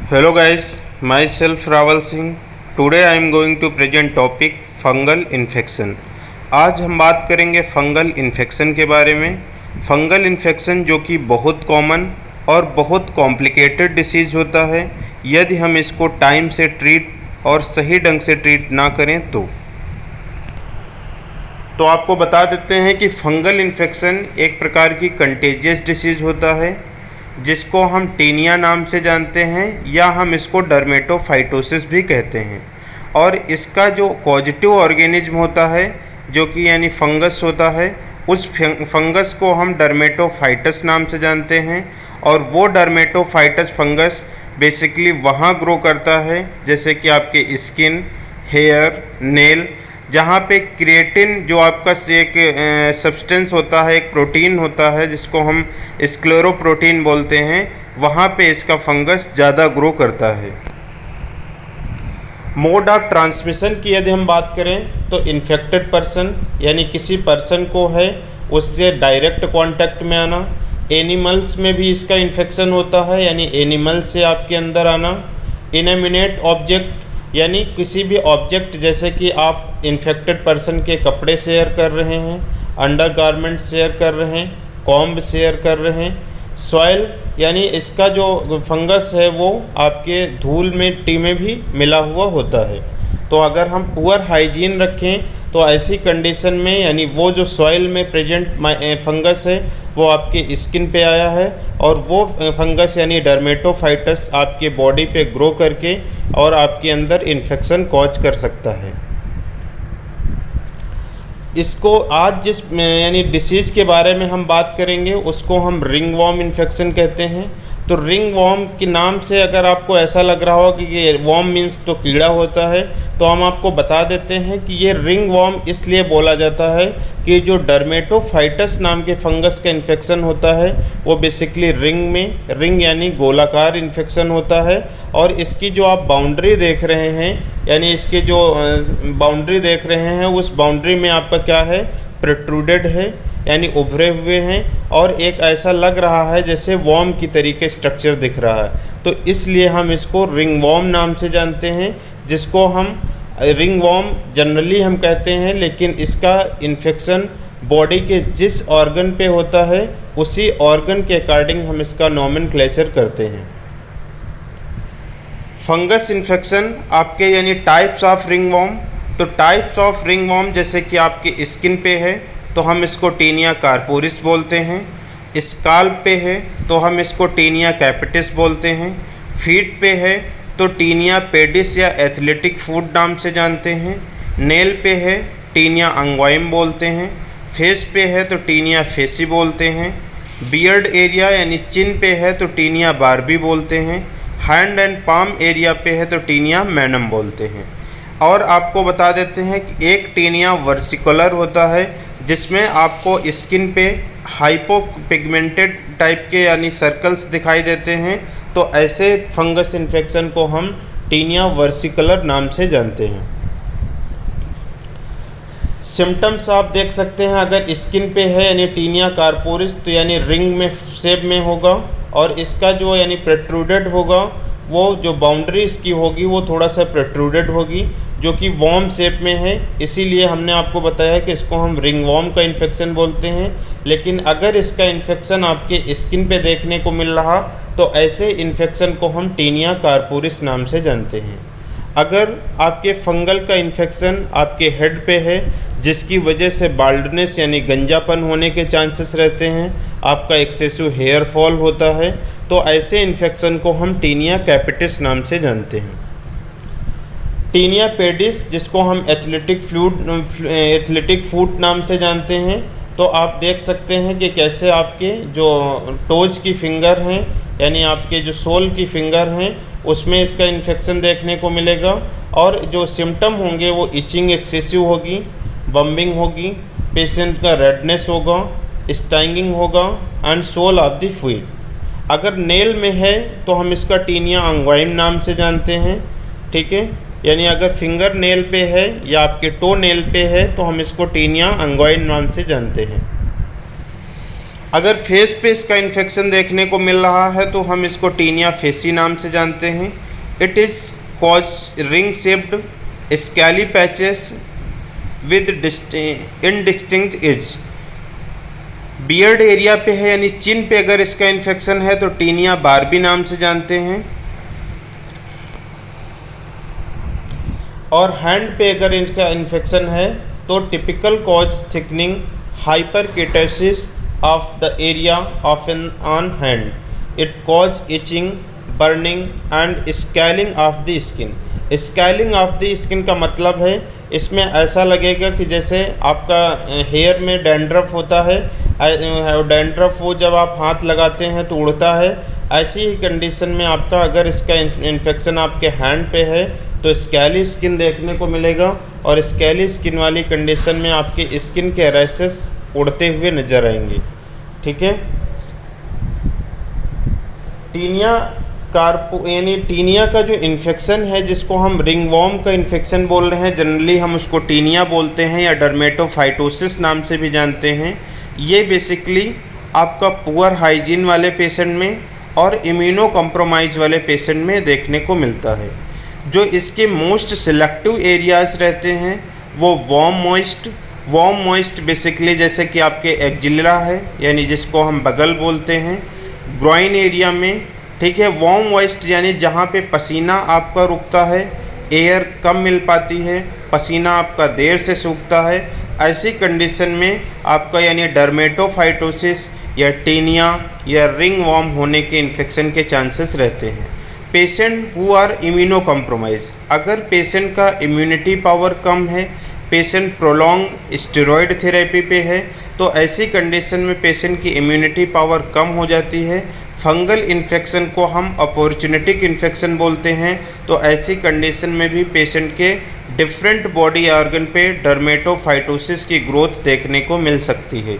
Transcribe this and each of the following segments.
Hello guys, myself Raval Singh. Today I am going to present topic fungal infection. आज हम बात करेंगे fungal infection के बारे में। फंगल इन्फेक्शन जो कि बहुत कॉमन और बहुत कॉम्प्लिकेटेड डिसीज़ होता है यदि हम इसको टाइम से ट्रीट और सही ढंग से ट्रीट ना करें तो आपको बता देते हैं कि फंगल इन्फेक्शन एक प्रकार की कंटेजियस डिसीज़ होता है जिसको हम टीनिया नाम से जानते हैं या हम इसको डर्मेटोफाइटोसिस भी कहते हैं। और इसका जो पॉजिटिव ऑर्गेनिज्म होता है जो कि यानी फंगस होता है उस फंगस को हम डर्मेटोफाइटस नाम से जानते हैं। और वो डर्मेटोफाइटस फंगस बेसिकली वहाँ ग्रो करता है जैसे कि आपके स्किन, हेयर, नेल, जहाँ पे क्रिएटिन जो आपका एक सब्सटेंस होता है, एक प्रोटीन होता है जिसको हम स्क्लेरोप्रोटीन बोलते हैं, वहाँ पे इसका फंगस ज़्यादा ग्रो करता है। मोड ऑफ ट्रांसमिशन की यदि हम बात करें तो इन्फेक्टेड पर्सन यानी किसी पर्सन को है उससे डायरेक्ट कांटेक्ट में आना। एनिमल्स में भी इसका इन्फेक्शन होता है यानी एनिमल से आपके अंदर आना। इनएमिनेट ऑब्जेक्ट यानी किसी भी ऑब्जेक्ट जैसे कि आप इन्फेक्टेड पर्सन के कपड़े शेयर कर रहे हैं, अंडरगारमेंट शेयर कर रहे हैं, कॉम्ब शेयर कर रहे हैं। सॉइल यानी इसका जो फंगस है वो आपके धूल मिट्टी में भी मिला हुआ होता है। तो अगर हम पुअर हाइजीन रखें तो ऐसी कंडीशन में यानी वो जो सॉइल में प्रेजेंट फंगस है वो आपके स्किन पे आया है और वो फंगस यानी डर्मेटोफाइटस आपके बॉडी पे ग्रो करके और आपके अंदर इन्फेक्शन कॉज कर सकता है। इसको आज जिस यानी डिसीज़ के बारे में हम बात करेंगे उसको हम रिंगवॉर्म इन्फेक्शन कहते हैं। तो रिंगवॉर्म के नाम से अगर आपको ऐसा लग रहा हो कि ये वॉर्म मीन्स तो कीड़ा होता है तो हम आपको बता देते हैं कि ये रिंगवॉर्म इसलिए बोला जाता है कि जो डर्मेटोफाइटस नाम के फंगस का इन्फेक्शन होता है वो बेसिकली रिंग यानी गोलाकार इन्फेक्शन होता है। और इसकी जो आप बाउंड्री देख रहे हैं यानी इसके जो बाउंड्री देख रहे हैं उस बाउंड्री में आपका क्या है, प्रोट्रूडेड है यानी उभरे हुए हैं और एक ऐसा लग रहा है जैसे वॉर्म की तरीके स्ट्रक्चर दिख रहा है। तो इसलिए हम इसको रिंगवॉर्म नाम से जानते हैं, जिसको हम रिंगवॉर्म जनरली हम कहते हैं, लेकिन इसका इन्फेक्शन बॉडी के जिस ऑर्गन पे होता है उसी ऑर्गन के अकॉर्डिंग हम इसका नॉमेनक्लेचर करते हैं। फंगस इन्फेक्शन आपके यानी टाइप्स ऑफ रिंगवॉर्म। तो टाइप्स ऑफ रिंगवॉर्म जैसे कि आपके स्किन पे है तो हम इसको टीनिया कार्पोरिस बोलते हैं। स्काल्प पे है तो हम इसको टीनिया कैपिटिस बोलते हैं। फीट पे है तो टीनिया पेडिस या एथलेटिक फूट नाम से जानते हैं। नेल पे है टीनिया अंग्वाइम बोलते हैं। फेस पे है तो टीनिया फेसी बोलते हैं। बियर्ड एरिया यानी चिन पे है तो टीनिया बार्बी बोलते हैं। हैंड एंड पाम एरिया पे है तो टीनिया मैनम बोलते हैं। और आपको बता देते हैं कि एक टीनिया वर्सिकुलर होता है जिसमें आपको स्किन पे हाइपोपिगमेंटेड टाइप के यानी सर्कल्स दिखाई देते हैं। तो ऐसे फंगस इन्फेक्शन को हम टीनिया वर्सिकुलर नाम से जानते हैं। सिम्टम्स आप देख सकते हैं, अगर स्किन पे है यानी टीनिया कार्पोरिस तो यानी रिंग में शेप में होगा और इसका जो यानी प्रोट्रूडेड होगा वो जो बाउंड्री इसकी होगी वो थोड़ा सा प्रोट्रूडेड होगी जो कि वॉर्म शेप में है। इसीलिए हमने आपको बताया कि इसको हम रिंगवॉर्म का इन्फेक्शन बोलते हैं। लेकिन अगर इसका इन्फेक्शन आपके स्किन पे देखने को मिल रहा तो ऐसे इन्फेक्शन को हम टीनिया कार्पोरिस नाम से जानते हैं। अगर आपके फंगल का इन्फेक्शन आपके हेड पे है जिसकी वजह से बाल्डनेस यानी गंजापन होने के चांसेस रहते हैं, आपका एक्सेसिव हेयर फॉल होता है, तो ऐसे इन्फेक्शन को हम टीनिया कैपिटिस नाम से जानते हैं। टीनिया पेडिस जिसको हम एथलेटिक फूट नाम से जानते हैं। तो आप देख सकते हैं कि कैसे आपके जो टोज की फिंगर हैं यानी आपके जो सोल की फिंगर हैं उसमें इसका इन्फेक्शन देखने को मिलेगा। और जो सिम्टम होंगे वो इचिंग एक्सेसिव होगी, बम्बिंग होगी, पेशेंट का रेडनेस होगा, स्टाइंगिंग होगा and sole of the feet. अगर नेल में है तो हम इसका टीनिया अंग्वाइम नाम से जानते हैं, ठीक है। यानी अगर फिंगर नेल पे है या आपके टो नेल पे है तो हम इसको टीनिया अंग्वाइम नाम से जानते हैं। अगर फेस पे इसका इन्फेक्शन देखने को मिल रहा है तो हम इसको टीनिया फेसी नाम से जानते हैं। It is cause ring shaped scaly patches with indistinct edge. Beard area पे है यानी चिन पे अगर इसका इन्फेक्शन है तो टीनिया बार्बी नाम से जानते हैं। और हैंड पे अगर इनका इन्फेक्शन है तो typical cause thickening hyperkeratosis of the area of an on hand. It cause itching burning and scaling of the skin. Scaling of the skin का मतलब है इसमें ऐसा लगेगा कि जैसे आपका हेयर में डैंड्रफ होता है, डैंड्रफ वो जब आप हाथ लगाते हैं तो उड़ता है, ऐसी ही कंडीशन में आपका अगर इसका इन्फेक्शन आपके हैंड पे है तो स्कैली स्किन देखने को मिलेगा। और स्कैली स्किन वाली कंडीशन में आपके स्किन के रैशेस उड़ते हुए नजर आएंगे। ठीक है। टीनिया कार्पो यानी टीनिया का जो इन्फेक्शन है जिसको हम रिंगवॉर्म का इन्फेक्शन बोल रहे हैं, जनरली हम उसको टीनिया बोलते हैं या डर्मेटोफाइटोसिस नाम से भी जानते हैं। ये बेसिकली आपका पुअर हाइजीन वाले पेशेंट में और इम्यूनो कॉम्प्रोमाइज वाले पेशेंट में देखने को मिलता है। जो इसके मोस्ट सिलेक्टिव एरियाज़ रहते हैं वो वार्म मॉइस्ट बेसिकली जैसे कि आपके एक्जिलरा है यानी जिसको हम बगल बोलते हैं, ग्रॉइन एरिया में। ठीक है। वार्म मॉइस्ट यानी जहाँ पे पसीना आपका रुकता है, एयर कम मिल पाती है, पसीना आपका देर से सूखता है, ऐसी कंडीशन में आपका यानी डर्मेटोफाइटोसिस या टीनिया या रिंगवॉर्म होने के इन्फेक्शन के चांसेस रहते हैं। Patient who are immunocompromise, अगर पेशेंट का इम्यूनिटी पावर कम है, पेशेंट प्रोलॉन्ग स्टेरॉयड थेरेपी पे है, तो ऐसी कंडीशन में पेशेंट की इम्यूनिटी पावर कम हो जाती है। फंगल इन्फेक्शन को हम अपॉर्चुनिटिक इन्फेक्शन बोलते हैं, तो ऐसी कंडीशन में भी पेशेंट के डिफरेंट बॉडी ऑर्गन पे डर्मेटोफाइटोसिस की ग्रोथ देखने को मिल सकती है।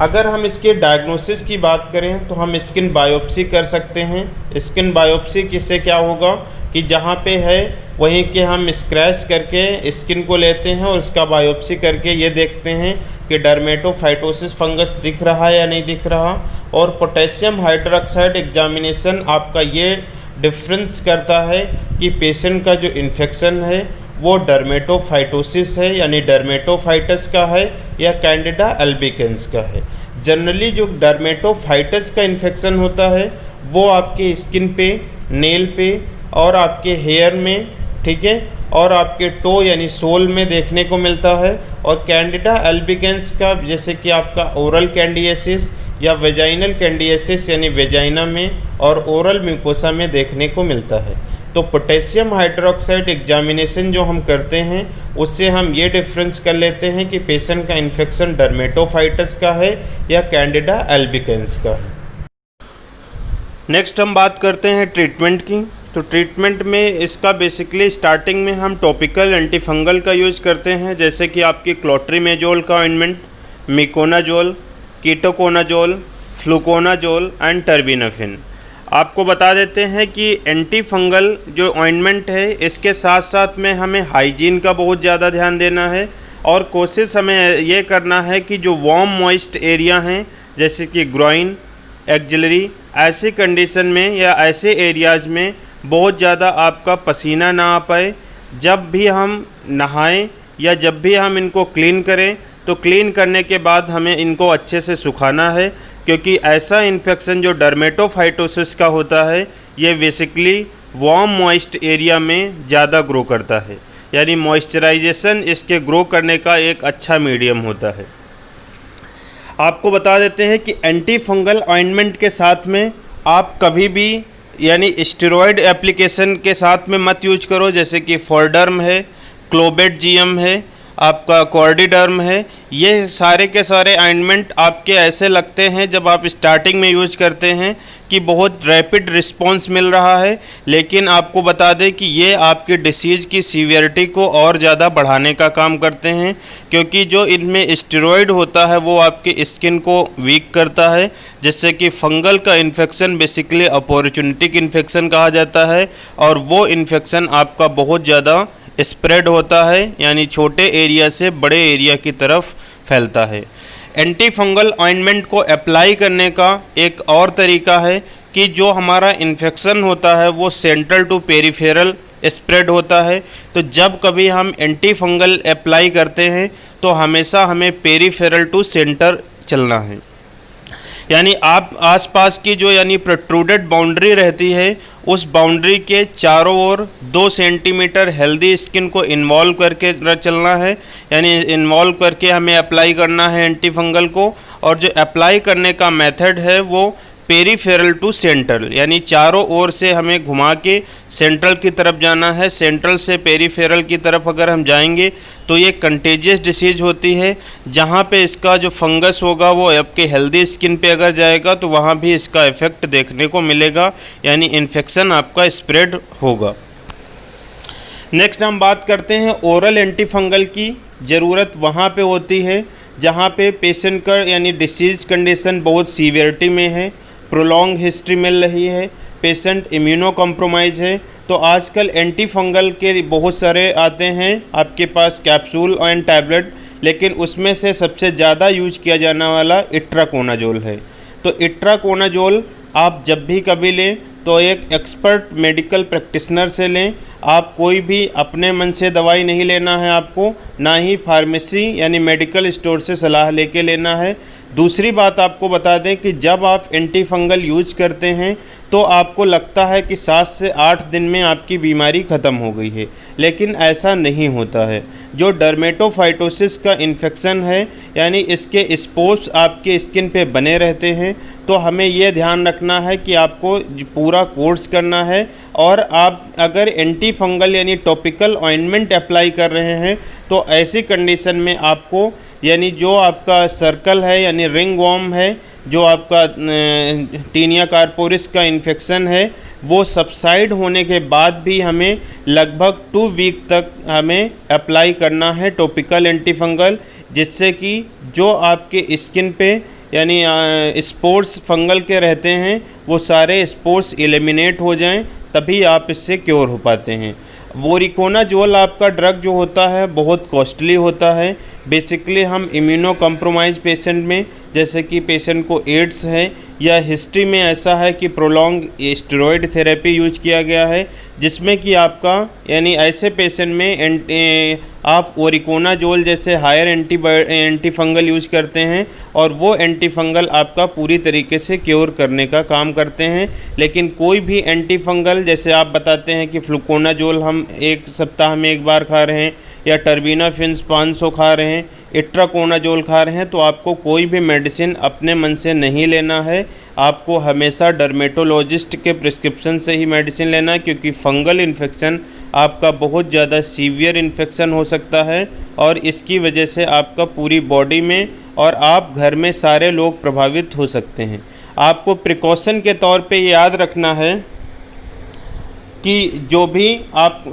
अगर हम इसके डायग्नोसिस की बात करें तो हम स्किन बायोप्सी कर सकते हैं। स्किन बायोप्सी किससे क्या होगा कि जहाँ पे है वहीं के हम स्क्रैच करके स्किन को लेते हैं और उसका बायोप्सी करके ये देखते हैं कि डर्मेटोफाइटोसिस फंगस दिख रहा है या नहीं दिख रहा। और पोटेशियम हाइड्रोक्साइड एग्जामिनेशन आपका ये डिफरेंस करता है कि पेशेंट का जो इन्फेक्शन है वो डर्मेटोफाइटोसिस है यानी डर्मेटोफाइटस का है या कैंडिडा अल्बिकेंस का है। जनरली जो डर्मेटोफाइटस का इन्फेक्शन होता है वो आपके स्किन पे, नेल पे और आपके हेयर में, ठीक है, और आपके टो यानी सोल में देखने को मिलता है। और कैंडिडा अल्बिकेंस का जैसे कि आपका ओरल कैंडियासिस या वेजाइनल कैंडियासिस यानी वेजाइना में और ओरल म्यूकोसा में देखने को मिलता है। तो पोटेशियम हाइड्रोक्साइड एग्जामिनेशन जो हम करते हैं उससे हम ये डिफरेंस कर लेते हैं कि पेशेंट का इन्फेक्शन डर्मेटोफाइटस का है या कैंडिडा अल्बिकेंस का है। नेक्स्ट हम बात करते हैं ट्रीटमेंट की। तो ट्रीटमेंट में इसका बेसिकली स्टार्टिंग में हम टॉपिकल एंटीफंगल का यूज़ करते हैं, जैसे कि आपकी क्लोट्रीमेजोल का ointment, miconazole, ketoconazole, fluconazole and terbinafine. आपको बता देते हैं कि एंटी फंगल जो ऑइंटमेंट है इसके साथ साथ में हमें हाइजीन का बहुत ज़्यादा ध्यान देना है और कोशिश हमें ये करना है कि जो वार्म मॉइस्ट एरिया हैं जैसे कि ग्रॉइन, एक्जिलरी, ऐसी कंडीशन में या ऐसे एरियाज़ में बहुत ज़्यादा आपका पसीना ना आ पाए। जब भी हम नहाएं या जब भी हम इनको क्लीन करें तो क्लीन करने के बाद हमें इनको अच्छे से सुखाना है, क्योंकि ऐसा इन्फेक्शन जो डर्मेटोफाइटोसिस का होता है ये बेसिकली वार्म मॉइस्ट एरिया में ज़्यादा ग्रो करता है, यानी मॉइस्चराइजेशन इसके ग्रो करने का एक अच्छा मीडियम होता है। आपको बता देते हैं कि एंटी फंगल ऑइंटमेंट के साथ में आप कभी भी यानी स्टेरॉयड एप्लीकेशन के साथ में मत यूज करो, जैसे कि फॉरडर्म है, क्लोबेट जीएम है, आपका कॉर्डिडर्म है। ये सारे के सारे ऑइंटमेंट आपके ऐसे लगते हैं जब आप स्टार्टिंग में यूज करते हैं कि बहुत रैपिड रिस्पांस मिल रहा है, लेकिन आपको बता दें कि ये आपकी डिसीज़ की सीवियरिटी को और ज़्यादा बढ़ाने का काम करते हैं, क्योंकि जो इनमें स्टेरॉयड होता है वो आपकी स्किन को वीक करता है, जिससे कि फंगल का इन्फेक्शन बेसिकली अपॉर्चुनिटिक इन्फेक्शन कहा जाता है और वो इन्फेक्शन आपका बहुत ज़्यादा स्प्रेड होता है, यानी छोटे एरिया से बड़े एरिया की तरफ फैलता है। एंटी फंगल ऑइंटमेंट को अप्लाई करने का एक और तरीका है कि जो हमारा इन्फेक्शन होता है वो सेंट्रल टू पेरिफेरल स्प्रेड होता है। तो जब कभी हम एंटी फंगल अप्लाई करते हैं तो हमेशा हमें पेरिफेरल टू सेंटर चलना है, यानी आप आसपास की जो यानी प्रोट्रूडेड बाउंड्री रहती है उस बाउंड्री के चारों ओर 2 सेंटीमीटर हेल्दी स्किन को इन्वॉल्व करके चलना है, यानी इन्वॉल्व करके हमें अप्लाई करना है एंटी फंगल को। और जो अप्लाई करने का मेथड है वो पेरीफेरल टू सेंट्रल, यानी चारों ओर से हमें घुमा के सेंट्रल की तरफ जाना है। सेंट्रल से पेरीफेरल की तरफ अगर हम जाएंगे तो ये कंटेजियस डिसीज होती है, जहाँ पे इसका जो फंगस होगा वो आपके हेल्दी स्किन पे अगर जाएगा तो वहाँ भी इसका इफ़ेक्ट देखने को मिलेगा, यानी इन्फेक्शन आपका स्प्रेड होगा। नेक्स्ट हम बात करते हैं ओरल एंटी फंगल की ज़रूरत वहाँ पे होती है जहाँ पे पेशेंट का यानी डिसीज़ कंडीशन बहुत सीवियरिटी में है, प्रोलॉन्ग हिस्ट्री मिल रही है, पेशेंट इम्यूनो कॉम्प्रोमाइज़ है। तो आजकल एंटी फंगल के बहुत सारे आते हैं आपके पास कैप्सूल एंड टैबलेट, लेकिन उसमें से सबसे ज़्यादा यूज किया जाने वाला इट्राकोनाजोल है। तो इट्राकोनाजोल आप जब भी कभी लें तो एक एक्सपर्ट मेडिकल प्रैक्टिशनर से लें। आप कोई भी अपने मन से दवाई नहीं लेना है आपको, ना ही फार्मेसी यानी मेडिकल स्टोर से सलाह लेके लेना है। दूसरी बात आपको बता दें कि जब आप एंटी फंगल यूज करते हैं तो आपको लगता है कि 7 से 8 दिन में आपकी बीमारी ख़त्म हो गई है, लेकिन ऐसा नहीं होता है। जो डर्मेटोफाइटोसिस का इन्फेक्शन है यानी इसके स्पोर्स आपके स्किन पे बने रहते हैं, तो हमें यह ध्यान रखना है कि आपको पूरा कोर्स करना है। और आप अगर एंटी फंगल यानी टॉपिकल ऑइंटमेंट अप्लाई कर रहे हैं तो ऐसी कंडीशन में आपको यानी जो आपका सर्कल है यानी रिंग वॉर्म है, जो आपका टीनिया कार्पोरिस का इन्फेक्शन है, वो सबसाइड होने के बाद भी हमें लगभग 2 वीक तक हमें अप्लाई करना है टॉपिकल एंटी फंगल, जिससे कि जो आपके स्किन पे यानी स्पोर्स फंगल के रहते हैं वो सारे स्पोर्स एलिमिनेट हो जाएं, तभी आप इससे क्योर हो पाते हैं। वोरिकोनाजोल आपका ड्रग जो होता है बहुत कॉस्टली होता है। बेसिकली हम इम्यूनो कॉम्प्रोमाइज़ पेशेंट में, जैसे कि पेशेंट को एड्स है या हिस्ट्री में ऐसा है कि प्रोलॉन्ग स्टेरॉयड थेरेपी यूज किया गया है, जिसमें कि आपका यानी ऐसे पेशेंट में आप ओरिकोनाजोल जैसे हायर एंटी फंगल यूज करते हैं और वो एंटी फंगल आपका पूरी तरीके से क्योर करने का काम करते हैं। लेकिन कोई भी एंटी फंगल जैसे आप बताते हैं कि फ्लूकोनाजोल हम 1 सप्ताह में 1 बार खा रहे हैं या टर्बिनाफिन्स 500 खा रहे हैं, इट्राकोनाजोल खा रहे हैं, तो आपको कोई भी मेडिसिन अपने मन से नहीं लेना है। आपको हमेशा डर्मेटोलॉजिस्ट के प्रिस्क्रिप्शन से ही मेडिसिन लेना है, क्योंकि फंगल इन्फेक्शन आपका बहुत ज़्यादा सीवियर इन्फेक्शन हो सकता है और इसकी वजह से आपका पूरी बॉडी में और आप घर में सारे लोग प्रभावित हो सकते हैं। आपको प्रिकॉशन के तौर पे याद रखना है कि जो भी आप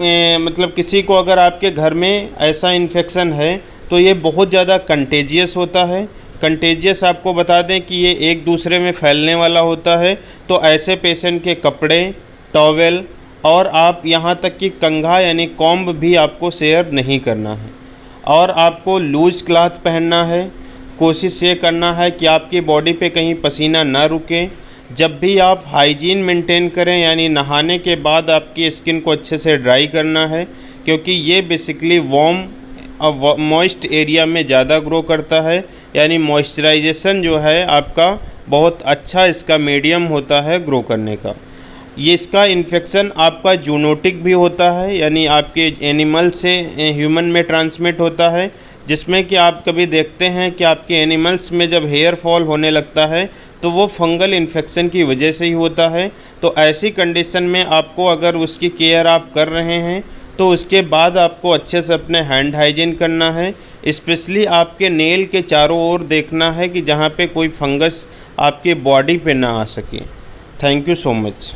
मतलब किसी को अगर आपके घर में ऐसा इन्फेक्शन है तो ये बहुत ज़्यादा कंटेजियस होता है। कंटेजियस आपको बता दें कि ये एक दूसरे में फैलने वाला होता है, तो ऐसे पेशेंट के कपड़े, टॉवेल और आप यहाँ तक कि कंघा यानी कॉम्ब भी आपको शेयर नहीं करना है। और आपको लूज क्लॉथ पहनना है। कोशिश ये करना है कि आपकी बॉडी पे कहीं पसीना ना रुके। जब भी आप हाइजीन मेंटेन करें, यानी नहाने के बाद आपकी स्किन को अच्छे से ड्राई करना है, क्योंकि ये बेसिकली वार्म और मॉइस्ट एरिया में ज़्यादा ग्रो करता है। यानी मॉइस्चराइजेशन जो है आपका बहुत अच्छा इसका मीडियम होता है ग्रो करने का। ये इसका इन्फेक्शन आपका जूनोटिक भी होता है, यानी आपके एनिमल से ह्यूमन में ट्रांसमिट होता है, जिसमें कि आप कभी देखते हैं कि आपके एनिमल्स में जब हेयर फॉल होने लगता है तो वो फंगल इन्फेक्शन की वजह से ही होता है। तो ऐसी कंडीशन में आपको अगर उसकी केयर आप कर रहे हैं तो उसके बाद आपको अच्छे से अपने हैंड हाइजीन करना है। स्पेशली आपके नेल के चारों ओर देखना है कि जहाँ पे कोई फंगस आपके बॉडी पे ना आ सके। Thank you so much.